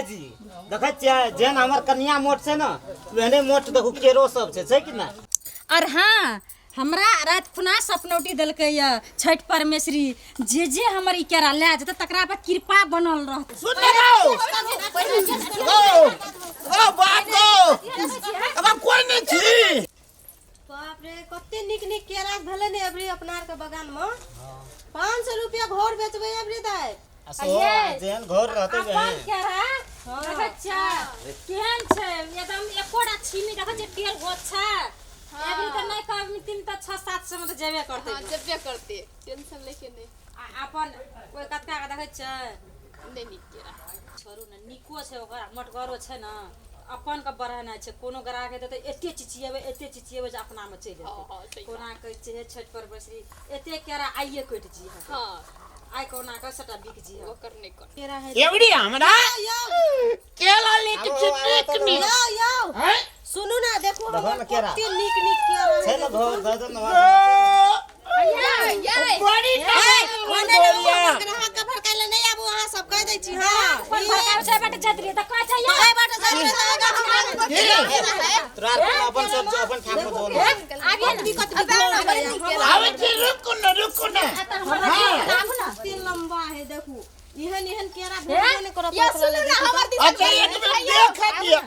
भाईजी देखै छियै जेन हमर कन्या मोट छै न वेहने मोट देखू केरो सब छै कि ना। और हाँ हमरा रात खुना सपनौटी देलकै य छठ परमेश्वरी जे हमर ई केरा ले जते तकरा पर कृपा बनल रहत। सुन ओ बाप गो अब कोई नहीं छी। बाप रे कते निक निक केरा भेले ने एबरी अपनार के बगान में 500 रुपया घर बेचबे एबरी दाई। जेन घर रहते वे अपन केरा देखै छै केहन छै एकदम एकोटा छीमी देखै छै तेल गोछा एबरी त नै कम 3 त 6-700 में त जेबे करते। हां जेबे करते टेंशन लेके नहीं अपन ओइ कतका के देखै छै नहीं निक केरा छोरू न निको छै ओकरा मटगरो छै न अपन के बढ़ाना छै कोनो ग्राहक हेतै त एते चिचिएबे जे अपना में चलि जेतै। कोना कहै छै छठ परमेश्वरी एते केरा आइए कटि जी। हां आई कोना का सटा बिक जी ओकर नहीं कर केरा है एवड़ी हमरा केला लेके चिपनी यो हैं सुनु ना देखो देखो ना केरा। कते निक निक केरा छै न घर ददन बड़ी ग्राहक के भड़काइले नहीं आबू अहाँ सब कह दै छी। हां कोन भड़काव छै बाटे जतरी त कहै छै यो ए बाटे जाबे तोरा अपन सब अपन ठाम में जोन आगे आवे छी रुको ना तीन लंबा है देखो इहन इहन केरा भेटबे नहीं करत। या सुन ना हमर दी अच्छा एक बेर देख दिया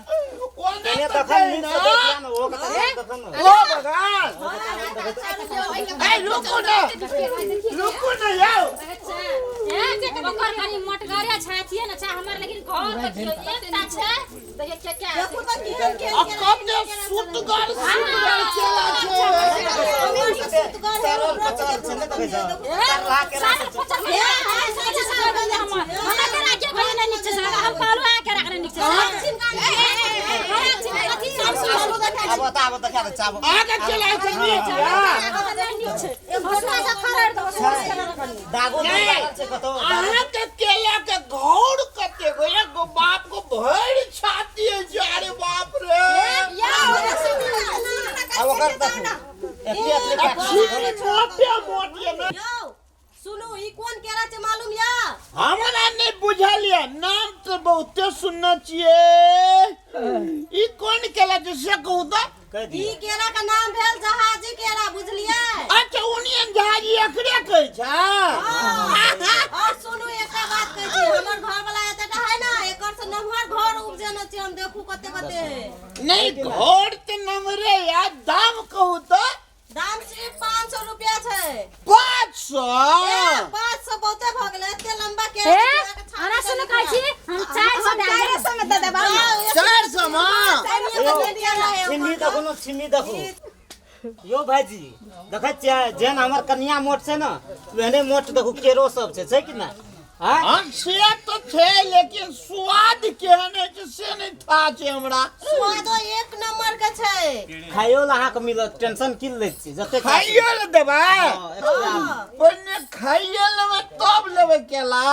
ओने ये तो देखन नीचे देखिया न वो कत देखन ओ भगवान ए रुको ना यार ओकर कनी मोटगरे छाथिए न छ हमर लेकिन घर देखियो एकटा छै देखिए क्या देखो तो केहन केहन अब कब दे सुतगर चला छे चारों पचार छै न देखै छ ला के अब देखा दे चाबो आगे चला छे दागो छै कतो अहाँ के केला के घौड़ कते गो एगो बाप को भर छाती है जारे बाप रे अब ओकर देखू एते मोटे मोटे न यो सुनु ई कोन केरा छै मालूम या हमरा नहीं बुझलिए नाम तो बहुते सुनना चाहिए ई कौन केला जैसे कहू तो कह दी ई केरा का नाम भेल जहाजी केरा बुझलिए। अच्छा उनियन जहाजी एकरे कहै छै और सुनु एकटा बात कह छी हमर घर वाला एतटा है ना एकर से नमहर घर उपजेने छै हम देखू कते कते नहीं घोड़ ते नमरे या दाम कहू तो दाम सिर्फ 500 रुपया छै। 500 500 बहुते भ गेलै एते लंबा केरा अरे सुन कहै छी हम 400 में दे देबा 400 में छिमी देखो न छिमी देखो यो भाईजी देखै छियै जेन हमर कन्या मोट छै न वेहने मोट देखू केरो सब छै कि ना। हां हाँ से तो छे लेकिन स्वाद केहन है से नहीं था छे हमरा स्वादो एक नंबर के छै खाइयो ला अहाँ के मिलत टेंशन किल लै छी जते खाइयो ले देबा ओने खाइयो लेबे तब लेबे केला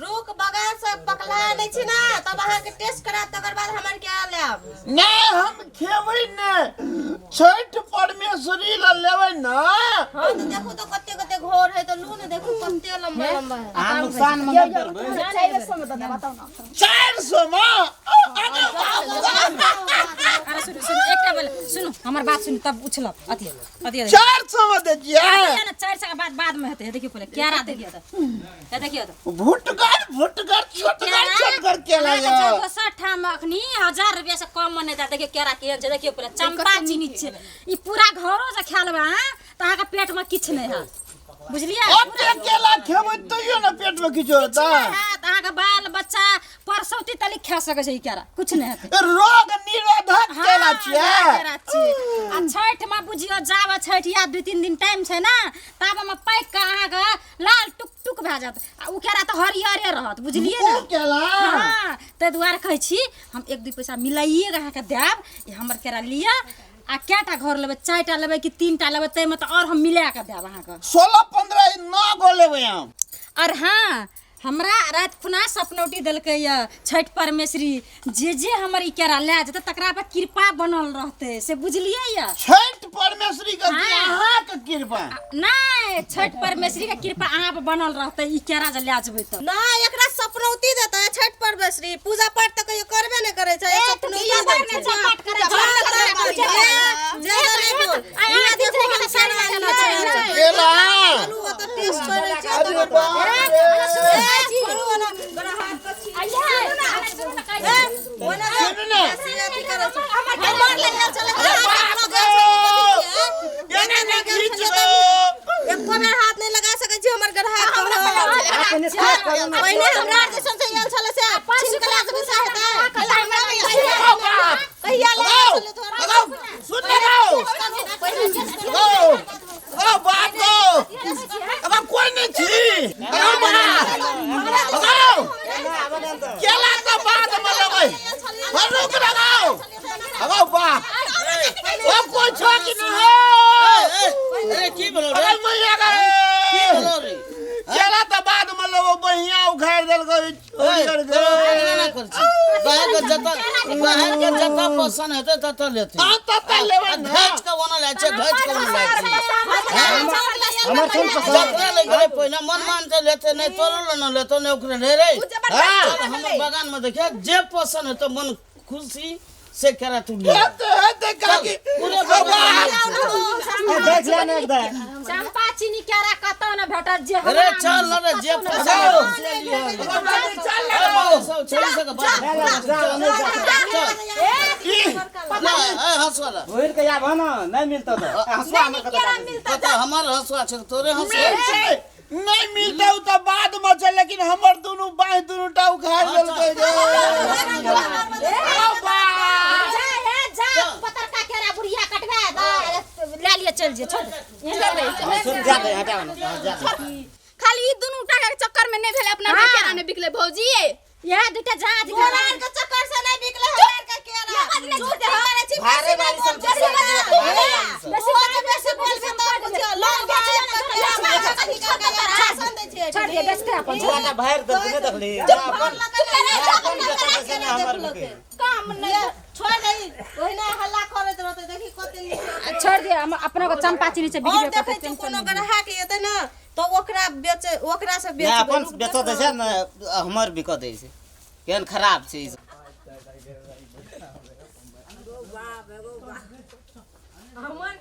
रुक बगान से पकला नै छी ना तब अहाँ के टेस्ट करा तकर बाद हमर के लेब नहीं हम खेबै ने छठ परमेश्वरी ला लेबै ना। हां तो देखो तो कते कते घोर है तो लू ने देखो कते लंबा लंबा है आ नुकसान में नहीं करबै 400 में अरे सुन एकटा बोल सुन हमर बात सुन तब उछलब अथी 400 में दे दिया 400 के बाद में हेतै देखियो पहले केरा देखियो त देखियो त भुटगर छोटगर केला या ठाम अखनी 1000 रुपया से कम में नहीं दा देखियो केरा केहन छै देखियो पहले चंपा चीनी छै ई पूरा घरो से खा लेबा हां त अहाँ के पेट में किछ नहीं है बुझलिए अब केला खेबै तइयो ना पेट में किछो होता अहाँ के बाल बच्चा परसौती तली खा सकै छै ई केरा कुछ नहीं हेतै रोग निरोधक केला छियै केरा छै आ छठ में बुझियो जाब छठ या 2-3 दिन टाइम छै ना तब में पैक के अहाँ के लाल टुक टुक भए जात आ उ केरा त हरियरे रहत बुझलिए ओ ना। केला हां ते दुआरे कहै छी हम 1-2 पैसा मिलाइए अहाँ के देब ई हमर केरा लिया आ केटा घर लेबै 4टा लेबै कि 3टा लेबै तै में त और हम मिला के देब अहाँ के 16-15 9 गो लेबै हम। और हाँ हमरा रात खुना सपनौटी देलकै य छठ परमेश्वरी जे हमर ई केरा ले जते तकरा पर कृपा बनल रहते से बुझलिए या छठ परमेश्वरी के हाँ। अहाँ के कृपा नहीं छठ परमेश्वरी का कृपा अहाँ पर बनल रहते ई केरा जे ले जबै त ना एकरा सपनौती देता है छठ परमेश्वरी पूजा पाठ तो कहियो करबे नहीं करे छै सपनौती किया बार में पाठ करे केला अरे बाप हाथ नहीं लगा सके छी हमर ग्राहक पहले हमरा जे संग आयल छले से छिन क्लास में हेता कहिया ले सुन लगाओ ओ बाप को अब कोई नहीं छी केला का बाद में लगै फरुक लगाओ अब बाप ओ कोई छो कि नहीं हो अरे की बोलो रे अरे मैया का की बोलो रे केला तो बाद में लोगो बहिया उखाड़ देल गई उड़ गई ना कर छी गाय के जता पसंद हेते तत लेते हां तत लेबै ना घाच के ओना लै छै घाच के ओना लै छै हमर सुन जतरा ले गए पहिने मन मानते लेते नहीं तोरल न लेते नहीं ओकरे ढेरे हां हमर बगान में देखिए जे पसंद है तो मन खुशी से करा तू ले हेते काकी पूरे भगवान देख ले ना एकदम चंपा चीनी केरा कतौ न भेटत जे अरे चल न रे जे पसंद है से लियो सब छोड़ी सके बात ना हंसवाला भोर के आब न नहीं मिलतो तो हंसवा हमर कत तो हमार हंसवा छै तोरे हंसवा नहीं मिलता तो बाद में चल लेकिन हमर दोनों बाह दोनों टा उखाड़ देल गई पतरका केरा बुढ़िया कटवा ले लिए चल जे छोड़ सुन जा दे हटाओ ना जा खाली ई दुनू टाका के चक्कर में नहीं भेले अपना केरा ने बिकले भौजी यह दुटा जहाज घोड़ार के चक्कर से नहीं बिकले हमार के केरा झूठ मारे छी भारे वाली सब बेसी बोलबे त बुझियो लोग बेचे छोड़ दे बेच के अपन जुआटा बाहर दे नहीं देखली अपन हमर काम नहीं छोड़ दे ओहिना हल्ला करत रहते देखी कते छोड़ दे हम अपना को चंपा चीनी से और बिक्री देखे करते छी कोनो ग्राहक एते ना तो ओकरा बेचे ओकरा से ना बेच अपन बेचो दे छै न हमर बिक दे छै केहन खराब छै हमर